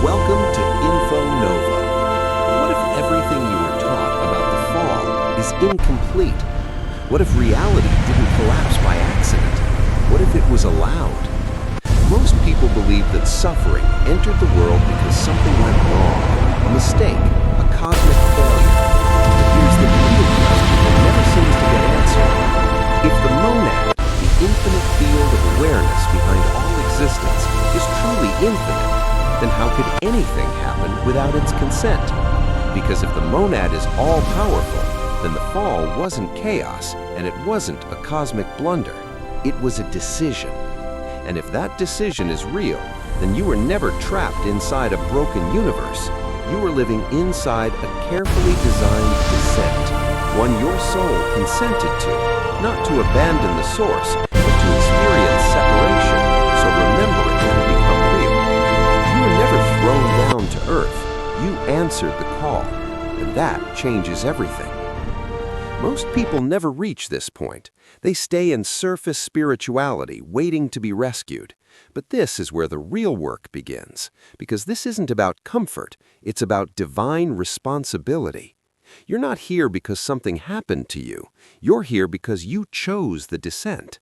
Welcome to Info Nova. What if everything you were taught about the fall is incomplete? What if reality didn't collapse by accident? What if it was allowed? Most people believe that suffering entered the world because something went wrong, a mistake, a cosmic failure. But here's the real question that never seems to get answered. If the monad, the infinite field of awareness behind all existence, is truly infinite, then how could anything happen without its consent? Because if the monad is all-powerful, then the fall wasn't chaos, and it wasn't a cosmic blunder. It was a decision. And if that decision is real, then you were never trapped inside a broken universe. You were living inside a carefully designed descent, one your soul consented to, not to abandon the source, but to experience separation, so remembering could become real. You were never thrown down to earth. You answered the call, and that changes everything. Most people never reach this point. They stay in surface spirituality, waiting to be rescued. But this is where the real work begins, because this isn't about comfort, it's about divine responsibility. You're not here because something happened to you. You're here because you chose the descent.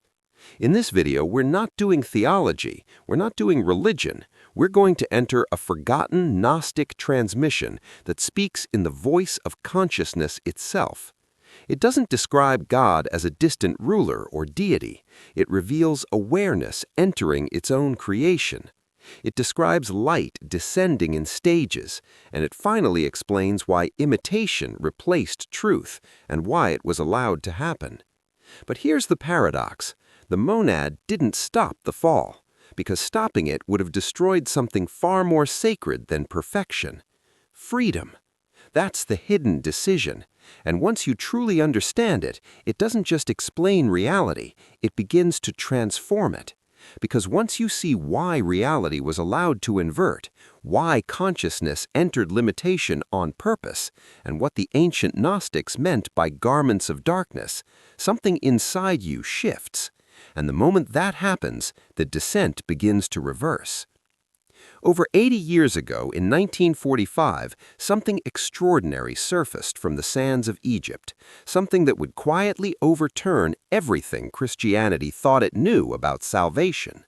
In this video, we're not doing theology, we're not doing religion. We're going to enter a forgotten Gnostic transmission that speaks in the voice of consciousness itself. It doesn't describe God as a distant ruler or deity. It reveals awareness entering its own creation. It describes light descending in stages, and it finally explains why imitation replaced truth and why it was allowed to happen. But here's the paradox. The monad didn't stop the fall, because stopping it would have destroyed something far more sacred than perfection. Freedom. That's the hidden decision. And once you truly understand it, it doesn't just explain reality, it begins to transform it. Because once you see why reality was allowed to invert, why consciousness entered limitation on purpose, and what the ancient Gnostics meant by garments of darkness, something inside you shifts. And the moment that happens, the descent begins to reverse. Over 80 years ago, in 1945, something extraordinary surfaced from the sands of Egypt, something that would quietly overturn everything Christianity thought it knew about salvation.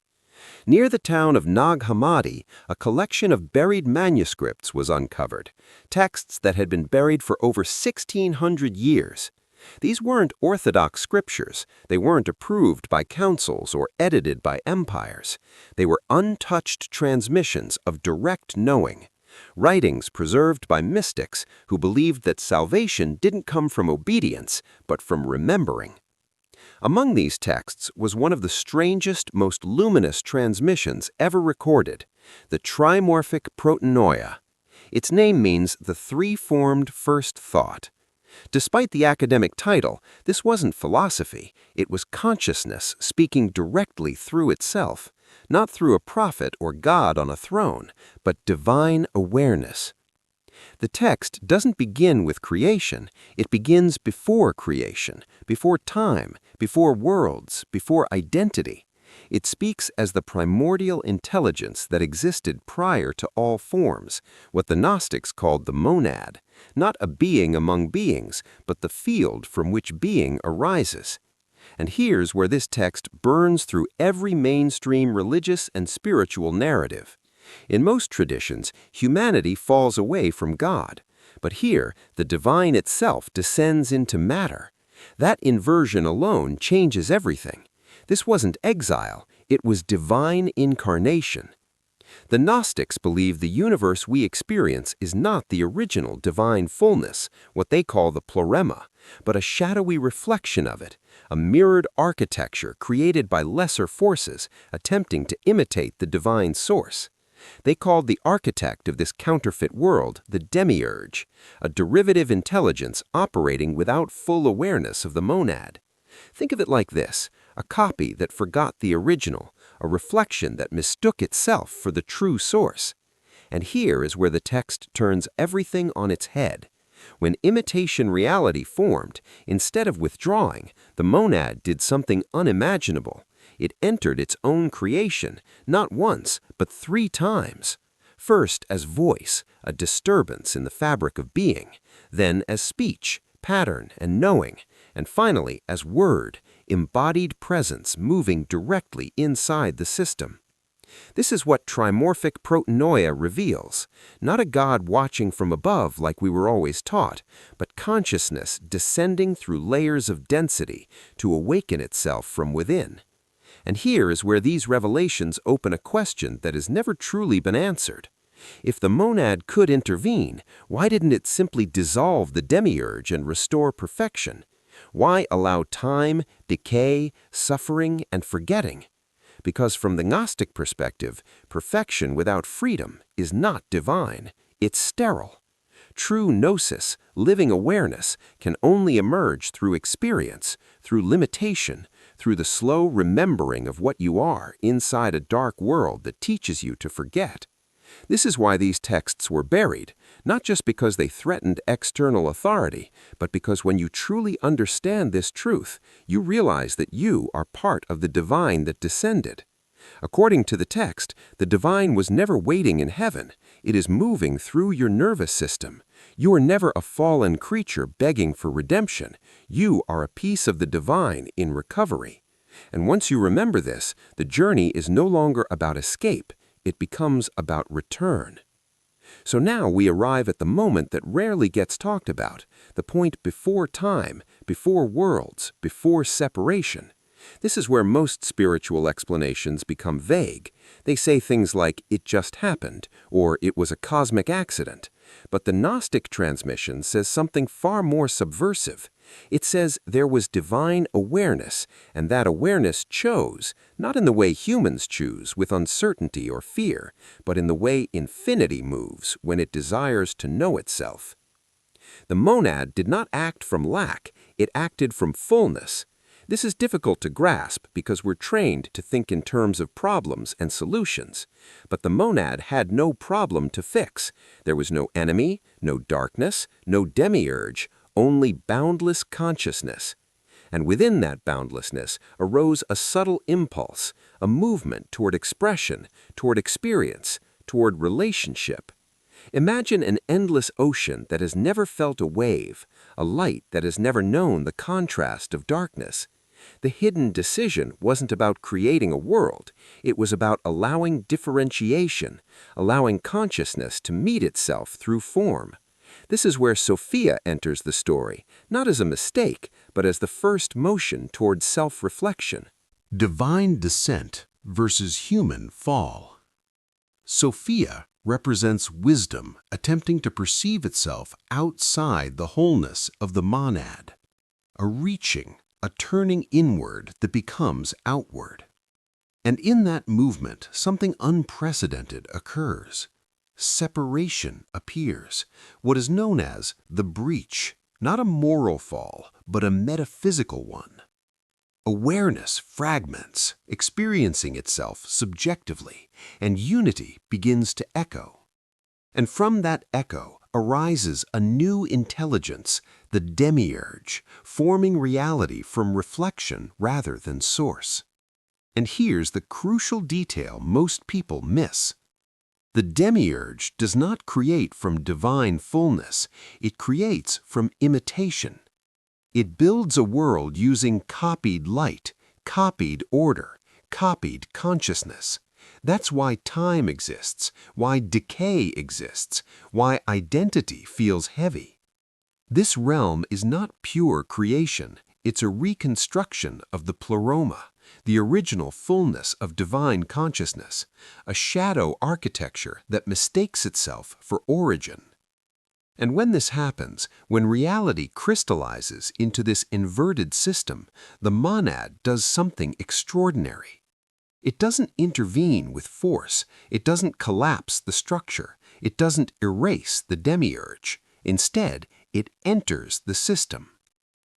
Near the town of Nag Hammadi, a collection of buried manuscripts was uncovered, texts that had been buried for over 1,600 years. These weren't orthodox scriptures. They weren't approved by councils or edited by empires. They were untouched transmissions of direct knowing, writings preserved by mystics who believed that salvation didn't come from obedience, but from remembering. Among these texts was one of the strangest, most luminous transmissions ever recorded, the Trimorphic Protennoia. Its name means the three-formed first thought. Despite the academic title, this wasn't philosophy. It was consciousness speaking directly through itself, not through a prophet or God on a throne, but divine awareness. The text doesn't begin with creation. It begins before creation, before time, before worlds, before identity. It speaks as the primordial intelligence that existed prior to all forms, what the Gnostics called the monad, not a being among beings, but the field from which being arises. And here's where this text burns through every mainstream religious and spiritual narrative. In most traditions, humanity falls away from God, but here the divine itself descends into matter. That inversion alone changes everything. This wasn't exile, it was divine incarnation. The Gnostics believe the universe we experience is not the original divine fullness, what they call the pleroma, but a shadowy reflection of it, a mirrored architecture created by lesser forces attempting to imitate the divine source. They called the architect of this counterfeit world the Demiurge, a derivative intelligence operating without full awareness of the monad. Think of it like this, a copy that forgot the original, a reflection that mistook itself for the true source. And here is where the text turns everything on its head. When imitation reality formed, instead of withdrawing, the monad did something unimaginable. It entered its own creation, not once, but 3 times. First as voice, a disturbance in the fabric of being, then as speech, pattern, and knowing, and finally as word, embodied presence moving directly inside the system. This is what Trimorphic Protennoia reveals, not a God watching from above like we were always taught, but consciousness descending through layers of density to awaken itself from within. And here is where these revelations open a question that has never truly been answered. If the monad could intervene, why didn't it simply dissolve the Demiurge and restore perfection? Why allow time, decay, suffering, and forgetting? Because from the Gnostic perspective, perfection without freedom is not divine, it's sterile. True Gnosis, living awareness, can only emerge through experience, through limitation, through the slow remembering of what you are inside a dark world that teaches you to forget. This is why these texts were buried, not just because they threatened external authority, but because when you truly understand this truth, you realize that you are part of the divine that descended. According to the text, the divine was never waiting in heaven. It is moving through your nervous system. You are never a fallen creature begging for redemption. You are a piece of the divine in recovery. And once you remember this, the journey is no longer about escape. It becomes about return. So now we arrive at the moment that rarely gets talked about, the point before time, before worlds, before separation. This is where most spiritual explanations become vague. They say things like, "it just happened," or "it was a cosmic accident." But the Gnostic transmission says something far more subversive. It says there was divine awareness, and that awareness chose, not in the way humans choose, with uncertainty or fear, but in the way infinity moves when it desires to know itself. The monad did not act from lack, it acted from fullness. This is difficult to grasp because we're trained to think in terms of problems and solutions. But the monad had no problem to fix. There was no enemy, no darkness, no demiurge, only boundless consciousness. And within that boundlessness arose a subtle impulse, a movement toward expression, toward experience, toward relationship. Imagine an endless ocean that has never felt a wave, a light that has never known the contrast of darkness. The hidden decision wasn't about creating a world, it was about allowing differentiation, allowing consciousness to meet itself through form. This is where Sophia enters the story, not as a mistake, but as the first motion toward self-reflection. Divine descent versus human fall. Sophia represents wisdom attempting to perceive itself outside the wholeness of the monad, a reaching, a turning inward that becomes outward. And in that movement, something unprecedented occurs. Separation appears, what is known as the breach, not a moral fall, but a metaphysical one. Awareness fragments, experiencing itself subjectively, and unity begins to echo. And from that echo arises a new intelligence, the Demiurge, forming reality from reflection rather than source. And here's the crucial detail most people miss. The Demiurge does not create from divine fullness, it creates from imitation. It builds a world using copied light, copied order, copied consciousness. That's why time exists, why decay exists, why identity feels heavy. This realm is not pure creation, it's a reconstruction of the pleroma, the original fullness of divine consciousness, a shadow architecture that mistakes itself for origin. And when this happens, when reality crystallizes into this inverted system, the monad does something extraordinary. It doesn't intervene with force, it doesn't collapse the structure, it doesn't erase the demiurge. Instead, it enters the system.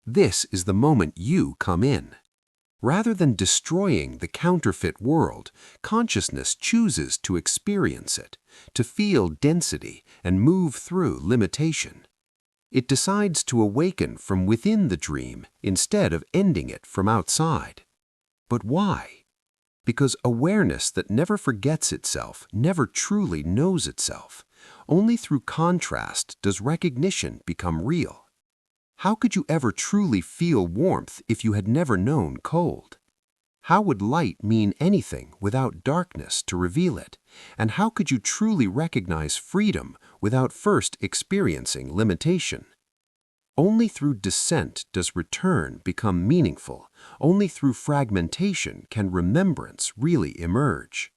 This is the moment you come in. Rather than destroying the counterfeit world, consciousness chooses to experience it, to feel density and move through limitation. It decides to awaken from within the dream instead of ending it from outside. But why? Because awareness that never forgets itself never truly knows itself. Only through contrast does recognition become real. How could you ever truly feel warmth if you had never known cold? How would light mean anything without darkness to reveal it? And how could you truly recognize freedom without first experiencing limitation? Only through descent does return become meaningful. Only through fragmentation can remembrance really emerge.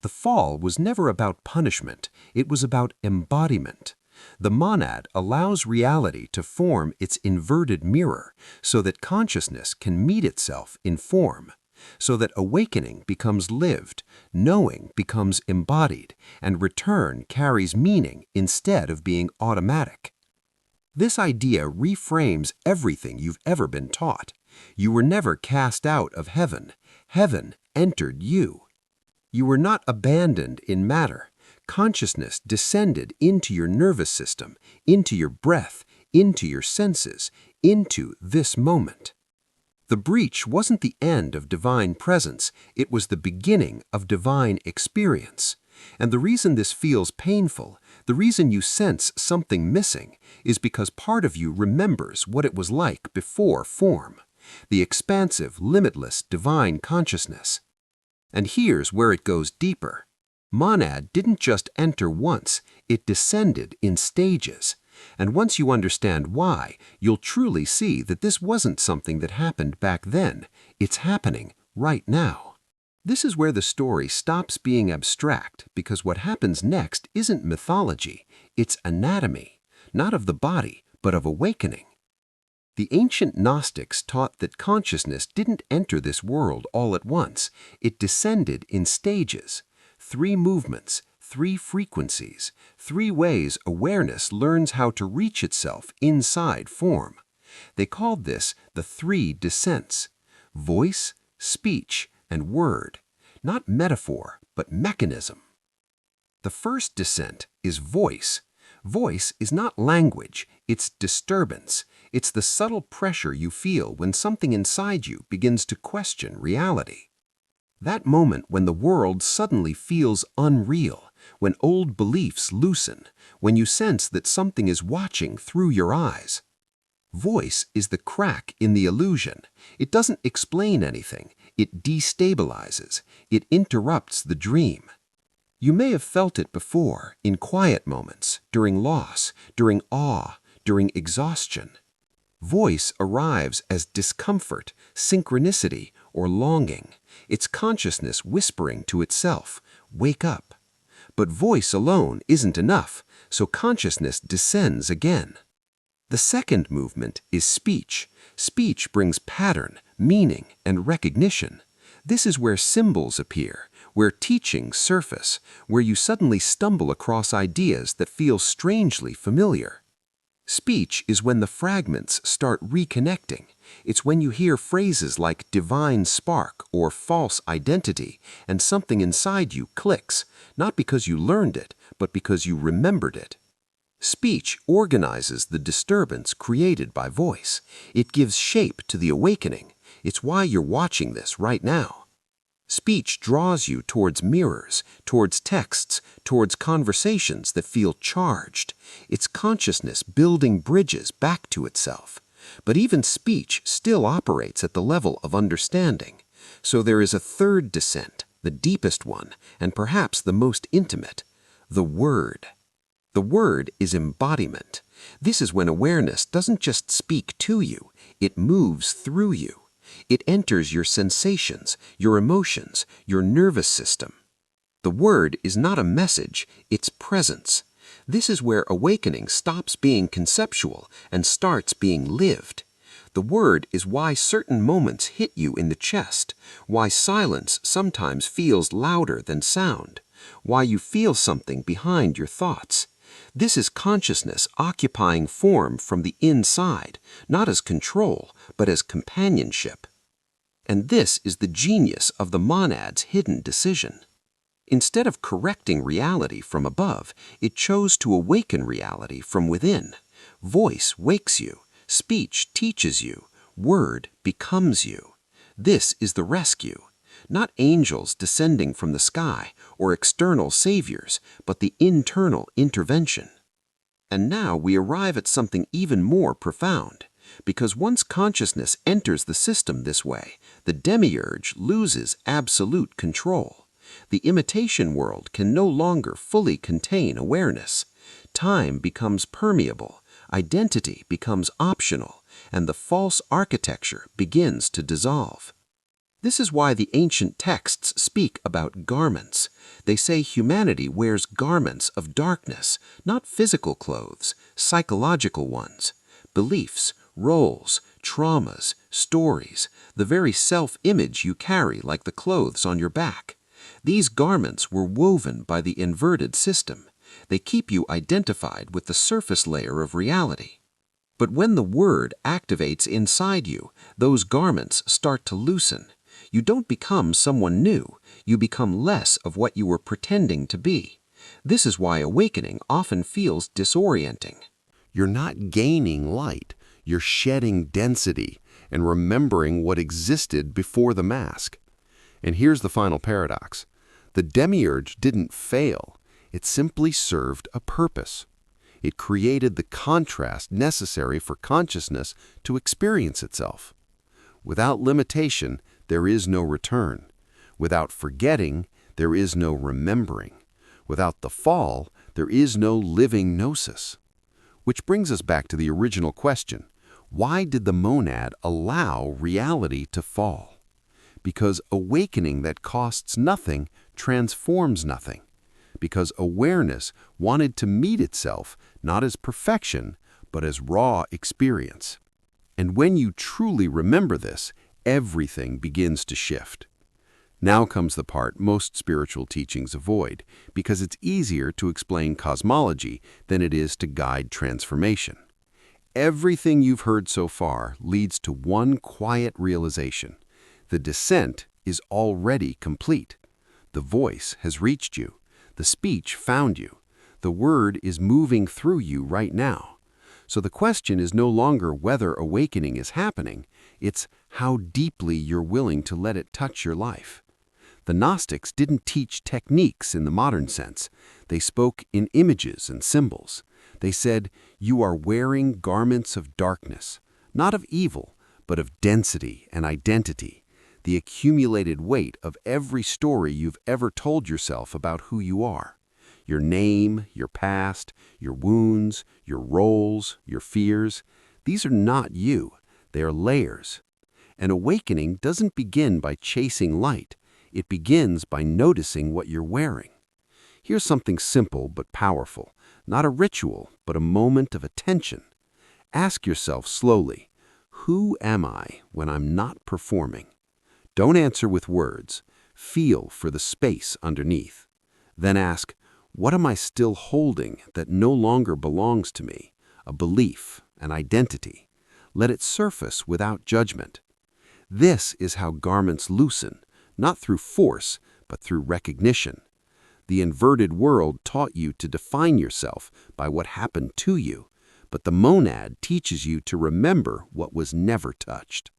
The fall was never about punishment, it was about embodiment. The monad allows reality to form its inverted mirror so that consciousness can meet itself in form, so that awakening becomes lived, knowing becomes embodied, and return carries meaning instead of being automatic. This idea reframes everything you've ever been taught. You were never cast out of heaven. Heaven entered you. You were not abandoned in matter. Consciousness descended into your nervous system, into your breath, into your senses, into this moment. The breach wasn't the end of divine presence, it was the beginning of divine experience. And the reason this feels painful, the reason you sense something missing, is because part of you remembers what it was like before form, the expansive, limitless, divine consciousness. And here's where it goes deeper. Monad didn't just enter once, it descended in stages. And once you understand why, you'll truly see that this wasn't something that happened back then. It's happening right now. This is where the story stops being abstract, because what happens next isn't mythology, it's anatomy, not of the body, but of awakening. The ancient Gnostics taught that consciousness didn't enter this world all at once. It descended in stages, 3 movements, 3 frequencies, 3 ways awareness learns how to reach itself inside form. They called this the 3 descents: voice, speech, and word. Not metaphor, but mechanism. The first descent is voice. Voice is not language, it's disturbance. It's the subtle pressure you feel when something inside you begins to question reality. That moment when the world suddenly feels unreal, when old beliefs loosen, when you sense that something is watching through your eyes. Voice is the crack in the illusion. It doesn't explain anything. It destabilizes. It interrupts the dream. You may have felt it before, in quiet moments, during loss, during awe, during exhaustion. Voice arrives as discomfort, synchronicity, or longing. It's consciousness whispering to itself, "Wake up." But voice alone isn't enough, so consciousness descends again. The second movement is speech. Speech brings pattern, meaning, and recognition. This is where symbols appear, where teachings surface, where you suddenly stumble across ideas that feel strangely familiar. Speech is when the fragments start reconnecting. It's when you hear phrases like divine spark or false identity, and something inside you clicks, not because you learned it, but because you remembered it. Speech organizes the disturbance created by voice. It gives shape to the awakening. It's why you're watching this right now. Speech draws you towards mirrors, towards texts, towards conversations that feel charged. It's consciousness building bridges back to itself. But even speech still operates at the level of understanding. So there is a third descent, the deepest one, and perhaps the most intimate: the word. The word is embodiment. This is when awareness doesn't just speak to you, it moves through you. It enters your sensations, your emotions, your nervous system. The word is not a message, it's presence. This is where awakening stops being conceptual and starts being lived. The word is why certain moments hit you in the chest, why silence sometimes feels louder than sound, why you feel something behind your thoughts. This is consciousness occupying form from the inside, not as control, but as companionship. And this is the genius of the monad's hidden decision. Instead of correcting reality from above, it chose to awaken reality from within. Voice wakes you, speech teaches you, word becomes you. This is the rescue. not angels descending from the sky or external saviors, but the internal intervention. And now we arrive at something even more profound, because once consciousness enters the system this way, the Demiurge loses absolute control. The imitation world can no longer fully contain awareness. Time becomes permeable, identity becomes optional, and the false architecture begins to dissolve. This is why the ancient texts speak about garments. They say humanity wears garments of darkness, not physical clothes, psychological ones. Beliefs, roles, traumas, stories, the very self-image you carry like the clothes on your back. These garments were woven by the inverted system. They keep you identified with the surface layer of reality. But when the word activates inside you, those garments start to loosen. You don't become someone new. You become less of what you were pretending to be. This is why awakening often feels disorienting. You're not gaining light, you're shedding density and remembering what existed before the mask. And here's the final paradox. The Demiurge didn't fail, it simply served a purpose. It created the contrast necessary for consciousness to experience itself. Without limitation, there is no return. Without forgetting, there is no remembering. Without the fall, there is no living gnosis. Which brings us back to the original question. Why did the monad allow reality to fall? Because awakening that costs nothing transforms nothing. Because awareness wanted to meet itself not as perfection, but as raw experience. And when you truly remember this, everything begins to shift. Now comes the part most spiritual teachings avoid, because it's easier to explain cosmology than it is to guide transformation. Everything you've heard so far leads to one quiet realization. The descent is already complete. The voice has reached you. The speech found you. The word is moving through you right now. So the question is no longer whether awakening is happening, it's how deeply you're willing to let it touch your life. The Gnostics didn't teach techniques in the modern sense. They spoke in images and symbols. They said, you are wearing garments of darkness, not of evil, but of density and identity, the accumulated weight of every story you've ever told yourself about who you are. Your name, your past, your wounds, your roles, your fears, these are not you. They are layers. And awakening doesn't begin by chasing light. It begins by noticing what you're wearing. Here's something simple but powerful, not a ritual, but a moment of attention. Ask yourself slowly, who am I when I'm not performing? Don't answer with words. Feel for the space underneath. Then ask, what am I still holding that no longer belongs to me? A belief, an identity. Let it surface without judgment. This is how garments loosen, not through force, but through recognition. The inverted world taught you to define yourself by what happened to you, but the monad teaches you to remember what was never touched.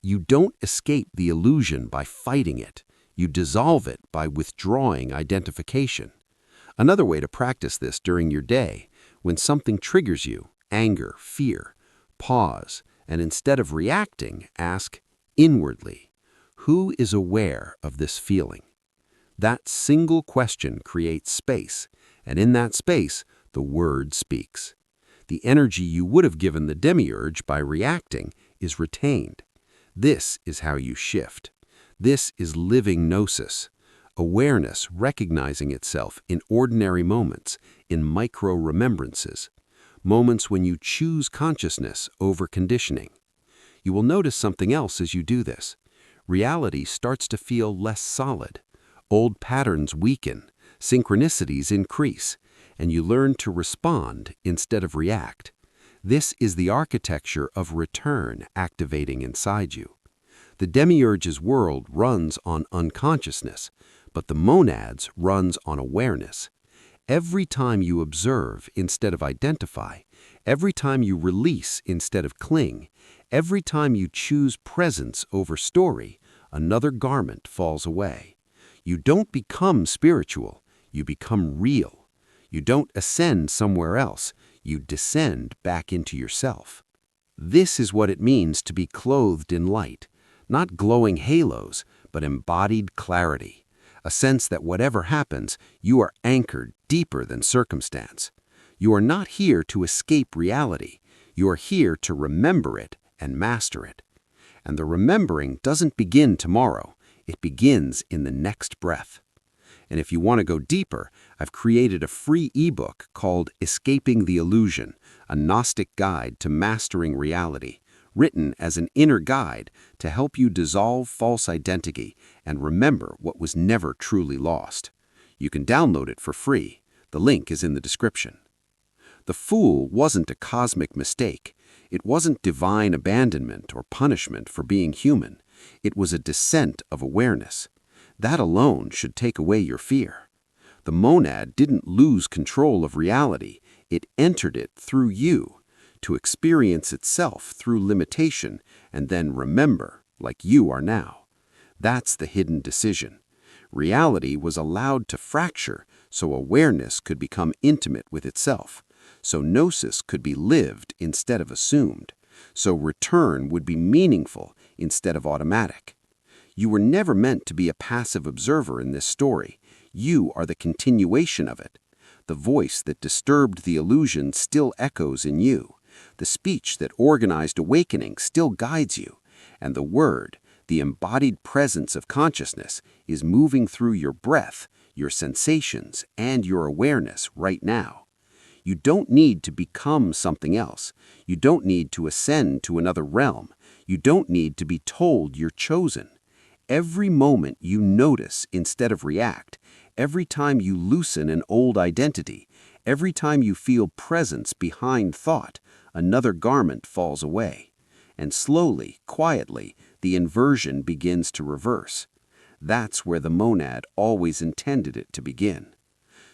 You don't escape the illusion by fighting it. You dissolve it by withdrawing identification. Another way to practice this during your day, when something triggers you, anger, fear, pause, and instead of reacting, ask inwardly, who is aware of this feeling? That single question creates space, and in that space, the word speaks. The energy you would have given the Demiurge by reacting is retained. This is how you shift. This is living gnosis, awareness recognizing itself in ordinary moments, in micro-remembrances, moments when you choose consciousness over conditioning. You will notice something else as you do this. Reality starts to feel less solid. Old patterns weaken, synchronicities increase, and you learn to respond instead of react. This is the architecture of return activating inside you. The Demiurge's world runs on unconsciousness, but the monad's runs on awareness. Every time you observe instead of identify, every time you release instead of cling, every time you choose presence over story, another garment falls away. You don't become spiritual, you become real. You don't ascend somewhere else, you descend back into yourself. This is what it means to be clothed in light, not glowing halos, but embodied clarity, a sense that whatever happens, you are anchored deeper than circumstance. You are not here to escape reality, you are here to remember it and master it. And the remembering doesn't begin tomorrow, it begins in the next breath. And if you want to go deeper, I've created a free ebook called Escaping the Illusion, a Gnostic guide to mastering reality, written as an inner guide to help you dissolve false identity and remember what was never truly lost. You can download it for free. The link is in the description. The fool wasn't a cosmic mistake. It wasn't divine abandonment or punishment for being human. It was a descent of awareness. That alone should take away your fear. The monad didn't lose control of reality, it entered it through you, to experience itself through limitation and then remember, like you are now. That's the hidden decision. Reality was allowed to fracture so awareness could become intimate with itself, so gnosis could be lived instead of assumed, so return would be meaningful instead of automatic. You were never meant to be a passive observer in this story. You are the continuation of it. The voice that disturbed the illusion still echoes in you. The speech that organized awakening still guides you. And the word, the embodied presence of consciousness, is moving through your breath, your sensations, and your awareness right now. You don't need to become something else. You don't need to ascend to another realm. You don't need to be told you're chosen. Every moment you notice instead of react, every time you loosen an old identity, every time you feel presence behind thought, another garment falls away. And slowly, quietly, the inversion begins to reverse. That's where the monad always intended it to begin.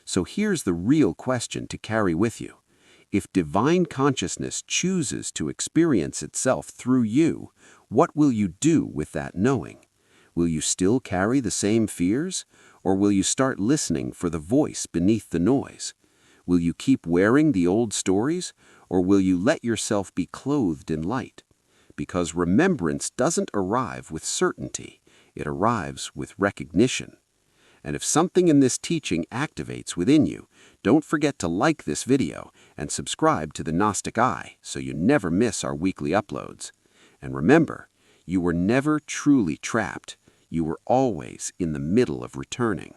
So here's the real question to carry with you. If divine consciousness chooses to experience itself through you, what will you do with that knowing? Will you still carry the same fears? Or will you start listening for the voice beneath the noise? Will you keep wearing the old stories? Or will you let yourself be clothed in light? Because remembrance doesn't arrive with certainty. It arrives with recognition. And if something in this teaching activates within you, don't forget to like this video and subscribe to the Gnostic Eye so you never miss our weekly uploads. And remember, you were never truly trapped. You were always in the middle of returning.